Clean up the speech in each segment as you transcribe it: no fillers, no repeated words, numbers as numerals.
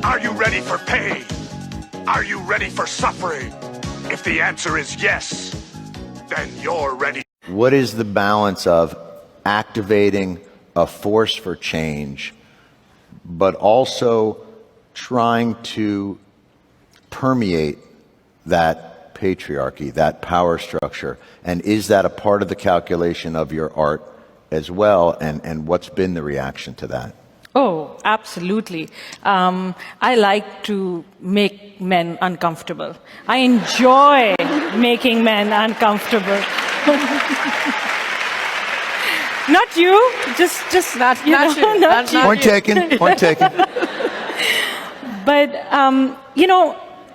Are you ready for pain? Are you ready for suffering? If the answer is yes, then you're ready. What is the balance of activating a force for change, but also trying to permeate that patriarchy, that power structure? And is that a part of the calculation of your art as well? And what's been the reaction to that? Oh, absolutely. I like to make men uncomfortable. I enjoy making men uncomfortable. Not you, just not you. Point taken, point taken. But,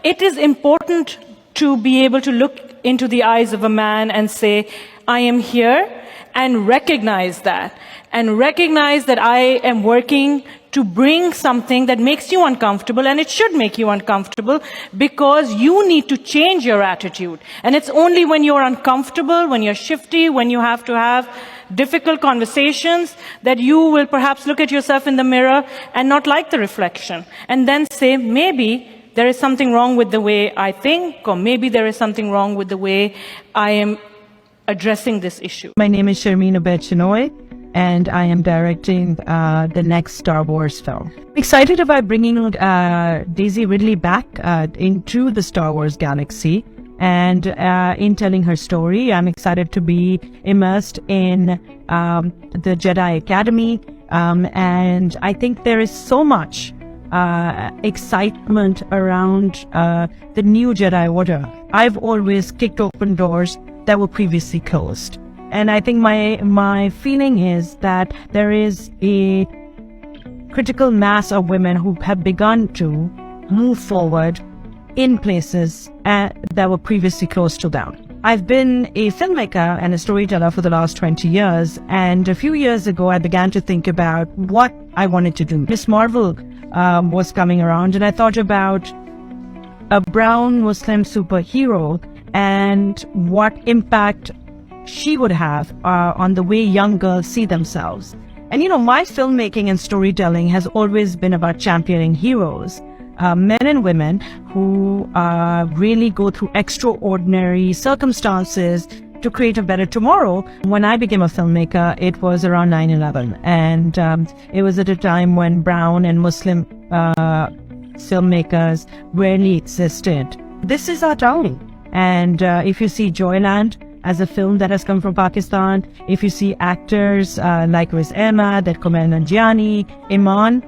it is important to be able to look into the eyes of a man and say, I am here, and recognize that. And recognize that I am working to bring something that makes you uncomfortable, and it should make you uncomfortable because you need to change your attitude. And it's only when you're uncomfortable, when you're shifty, when you have to have difficult conversations that you will perhaps look at yourself in the mirror and not like the reflection. And then say, maybe there is something wrong with the way I think, or maybe there is something wrong with the way I am addressing this issue. My name is Sharmeen Obaid-Chinoy, and I am directing the next Star Wars film. Excited about bringing Daisy Ridley back into the Star Wars galaxy and in telling her story. I'm excited to be immersed in the Jedi Academy, and I think there is so much excitement around the new Jedi Order. I've always kicked open doors that were previously closed. And I think my feeling is that there is a critical mass of women who have begun to move forward in places that were previously closed to them. I've been a filmmaker and a storyteller for the last 20 years, and a few years ago I began to think about what I wanted to do. Miss Marvel was coming around, and I thought about a brown Muslim superhero and what impact she would have on the way young girls see themselves. And my filmmaking and storytelling has always been about championing heroes, men and women who really go through extraordinary circumstances to create a better tomorrow. When I became a filmmaker, it was around 9/11, and it was at a time when brown and Muslim filmmakers rarely existed. This is our time. And if you see Joyland as a film that has come from Pakistan, if you see actors like Riz Ahmed, Kumail Nanjiani, Iman,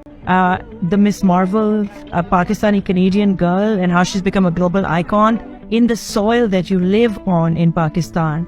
the Miss Marvel, a Pakistani-Canadian girl, and how she's become a global icon in the soil that you live on in Pakistan,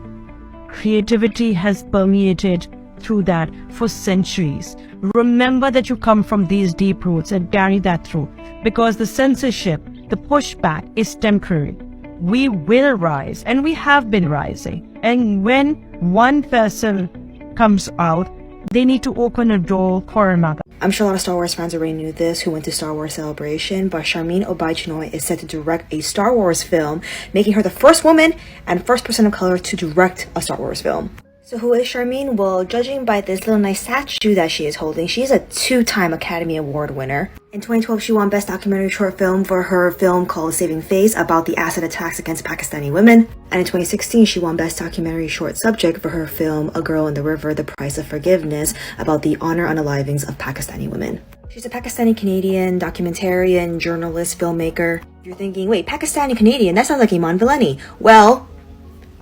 creativity has permeated through that for centuries. Remember that you come from these deep roots and carry that through, because the censorship, the pushback is temporary. We will rise, and we have been rising. And when one person comes out, they need to open a door for another. I'm sure a lot of Star Wars fans already knew this who went to Star Wars Celebration, but Sharmeen Obaid-Chinoy is set to direct a Star Wars film, making her the first woman and first person of color to direct a Star Wars film. So who is Sharmeen? Well, judging by this little nice statue that she is holding, she is a 2-time Academy Award winner. In 2012, she won Best Documentary Short Film for her film called Saving Face about the acid attacks against Pakistani women. And in 2016, she won Best Documentary Short Subject for her film A Girl in the River, The Price of Forgiveness about the honor unalivings of Pakistani women. She's a Pakistani-Canadian documentarian, journalist, filmmaker. You're thinking, wait, Pakistani-Canadian? That sounds like Iman Vellani. Well,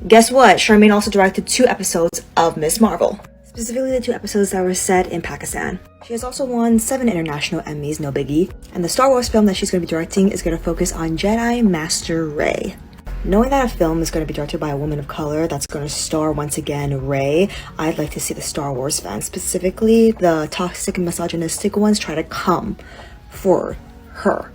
guess what? Sharmeen also directed 2 episodes of Miss Marvel, specifically the 2 episodes that were set in Pakistan. She has also won 7 international Emmys, no biggie, and the Star Wars film that she's going to be directing is going to focus on Jedi Master Rey. Knowing that a film is going to be directed by a woman of color that's going to star once again Rey, I'd like to see the Star Wars fans, specifically the toxic and misogynistic ones, try to come for her.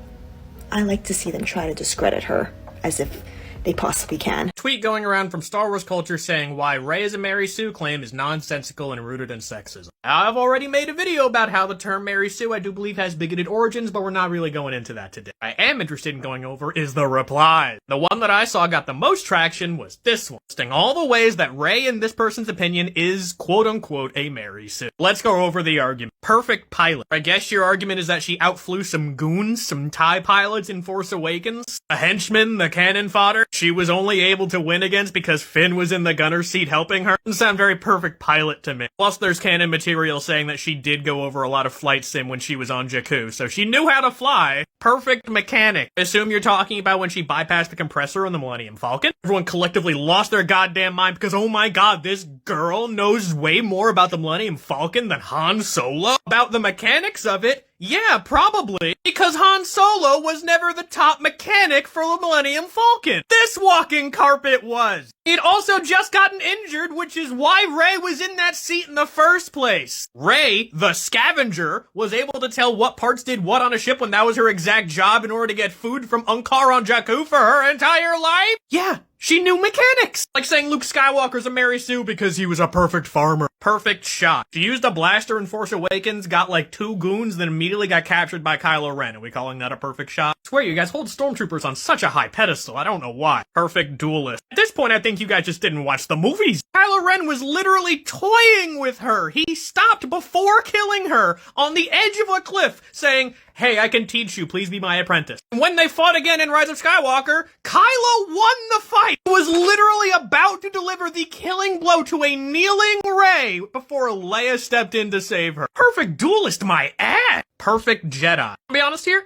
I like to see them try to discredit her as if they possibly can. tweet going around from Star Wars culture saying why Rey is a Mary Sue claim is nonsensical and rooted in sexism. I've already made a video about how the term Mary Sue I do believe has bigoted origins, but we're not really going into that today. I am interested in going over is the replies. The one that I saw got the most traction was this one, listing all the ways that Rey, in this person's opinion, is quote-unquote a Mary Sue. Let's go over the argument. Perfect pilot. I guess your argument is that she outflew some goons, some TIE pilots in Force Awakens, a henchman, the cannon fodder she was only able to win against because Finn was in the gunner's seat helping her. Doesn't sound very perfect pilot to me. Plus there's canon material saying that she did go over a lot of flight sim when she was on Jakku, so she knew how to fly. Perfect mechanic. Assume you're talking about when she bypassed the compressor on the Millennium Falcon. Everyone collectively lost their goddamn mind because, oh my god, this girl knows way more about the Millennium Falcon than Han Solo? About the mechanics of it? Yeah, probably. Because Han Solo was never the top mechanic for the Millennium Falcon. This walking carpet was. He'd also just gotten injured, which is why Rey was in that seat in the first place. Rey, the scavenger, was able to tell what parts did what on a ship when that was her exact job in order to get food from Unkar on Jakku for her entire life? Yeah. She knew mechanics! Like saying Luke Skywalker's a Mary Sue because he was a perfect farmer. Perfect shot. She used a blaster in Force Awakens, got like 2 goons, then immediately got captured by Kylo Ren. Are we calling that a perfect shot? I swear you guys hold stormtroopers on such a high pedestal, I don't know why. Perfect duelist. At this point I think you guys just didn't watch the movies. Kylo Ren was literally toying with her. He stopped before killing her on the edge of a cliff saying, hey, I can teach you, please be my apprentice. And when they fought again in Rise of Skywalker, Kylo won the fight. He was literally about to deliver the killing blow to a kneeling Rey before Leia stepped in to save her. Perfect duelist, my ass. Perfect Jedi. To be honest here,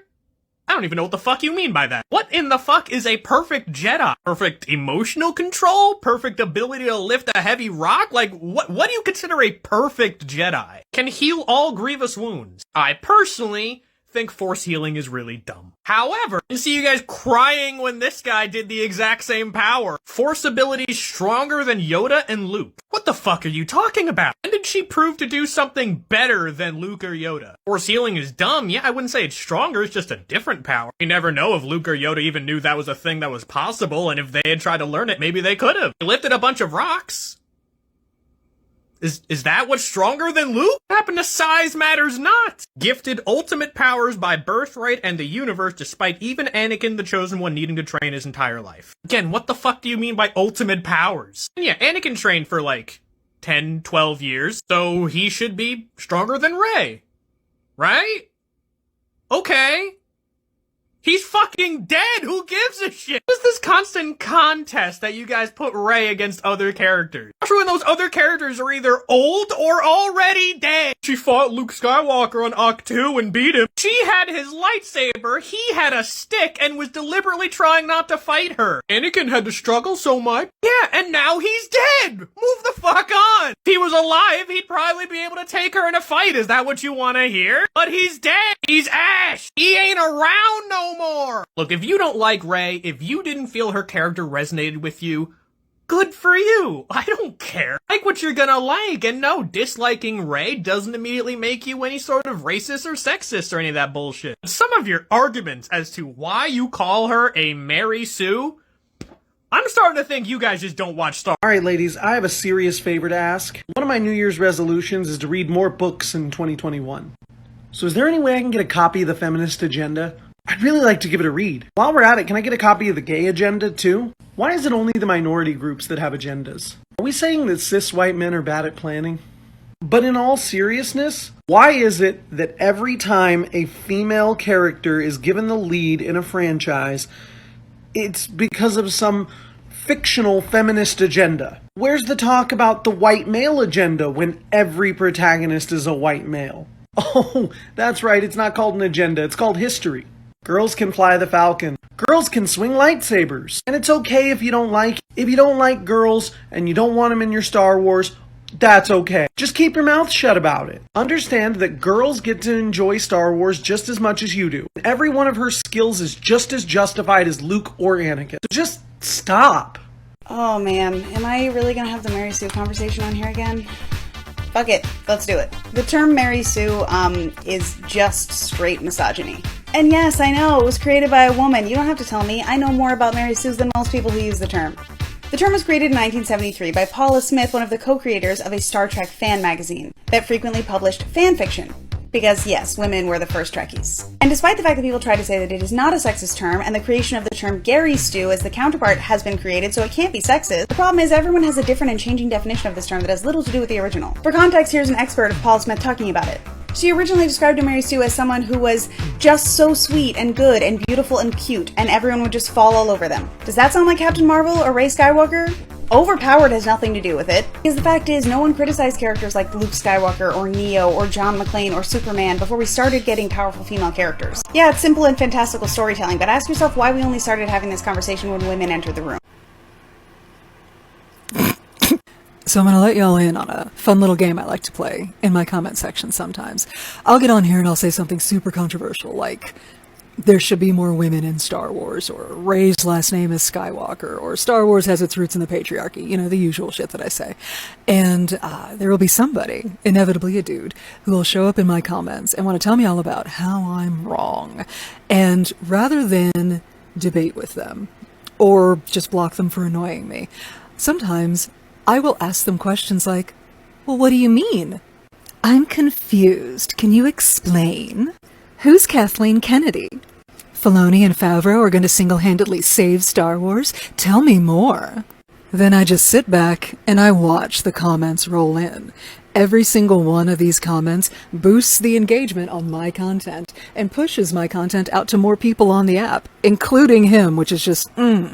I don't even know what the fuck you mean by that. What in the fuck is a perfect Jedi? Perfect emotional control? Perfect ability to lift a heavy rock? Like, what do you consider a perfect Jedi? Can heal all grievous wounds. I personally think force healing is really dumb. However, I see you guys crying when this guy did the exact same power. Force abilities stronger than Yoda and Luke. What the fuck are you talking about? When did she prove to do something better than Luke or Yoda? Force healing is dumb. Yeah, I wouldn't say it's stronger, it's just a different power. You never know if Luke or Yoda even knew that was a thing that was possible, and if they had tried to learn it, maybe they could have. They lifted a bunch of rocks. Is that what's stronger than Luke? What happened to size matters not? Gifted ultimate powers by birthright and the universe despite even Anakin the Chosen One needing to train his entire life. Again, what the fuck do you mean by ultimate powers? And yeah, Anakin trained for like 10, 12 years, so he should be stronger than Rey. Right? Okay. He's fucking dead! Who gives a shit? What is this constant contest that you guys put Rey against other characters? Especially when those other characters are either old or already dead. She fought Luke Skywalker on Ahch-To and beat him. She had his lightsaber, he had a stick, and was deliberately trying not to fight her. Anakin had to struggle so much. Yeah, and now he's dead! Move the fuck on! If he was alive, he'd probably be able to take her in a fight. Is that what you want to hear? But he's dead! He's Ash! He ain't around no more! Look, if you don't like Rey, if you didn't feel her character resonated with you, good for you. I don't care. Like what you're gonna like, and no, disliking Rey doesn't immediately make you any sort of racist or sexist or any of that bullshit. Some of your arguments as to why you call her a Mary Sue, I'm starting to think you guys just don't watch Star Wars. Alright ladies, I have a serious favor to ask. One of my New Year's resolutions is to read more books in 2021. So is there any way I can get a copy of The Feminist Agenda? I'd really like to give it a read. While we're at it, can I get a copy of The Gay Agenda too? Why is it only the minority groups that have agendas? Are we saying that cis white men are bad at planning? But in all seriousness, why is it that every time a female character is given the lead in a franchise, it's because of some fictional feminist agenda? Where's the talk about the white male agenda when every protagonist is a white male? Oh, that's right, it's not called an agenda, it's called history. Girls can fly the Falcon. Girls can swing lightsabers. And it's okay if you don't like girls and you don't want them in your Star Wars, that's okay. Just keep your mouth shut about it. Understand that girls get to enjoy Star Wars just as much as you do. Every one of her skills is just as justified as Luke or Anakin. So just stop. Oh man, am I really gonna have the Mary Sue conversation on here again? Fuck it, let's do it. The term Mary Sue, is just straight misogyny. And yes, I know, it was created by a woman. You don't have to tell me. I know more about Mary Sues than most people who use the term. The term was created in 1973 by Paula Smith, one of the co-creators of a Star Trek fan magazine that frequently published fan fiction. Because yes, women were the first Trekkies. And despite the fact that people try to say that it is not a sexist term, and the creation of the term Gary Stew as the counterpart has been created so it can't be sexist, the problem is everyone has a different and changing definition of this term that has little to do with the original. For context, here's an expert of Paula Smith talking about it. She originally described Mary Sue as someone who was just so sweet and good and beautiful and cute, and everyone would just fall all over them. Does that sound like Captain Marvel or Rey Skywalker? Overpowered has nothing to do with it, because the fact is no one criticized characters like Luke Skywalker or Neo or John McClane or Superman before we started getting powerful female characters. Yeah, it's simple and fantastical storytelling, but ask yourself why we only started having this conversation when women entered the room. So I'm going to let y'all in on a fun little game I like to play in my comment section sometimes. I'll get on here and I'll say something super controversial like, there should be more women in Star Wars, or Rey's last name is Skywalker, or Star Wars has its roots in the patriarchy, you know, the usual shit that I say. And there will be somebody, inevitably a dude, who will show up in my comments and want to tell me all about how I'm wrong. And rather than debate with them, or just block them for annoying me, sometimes I will ask them questions like, well, what do you mean? I'm confused. Can you explain? Who's Kathleen Kennedy? Filoni and Favreau are going to single-handedly save Star Wars? Tell me more. Then I just sit back and I watch the comments roll in. Every single one of these comments boosts the engagement on my content and pushes my content out to more people on the app, including him, which is just,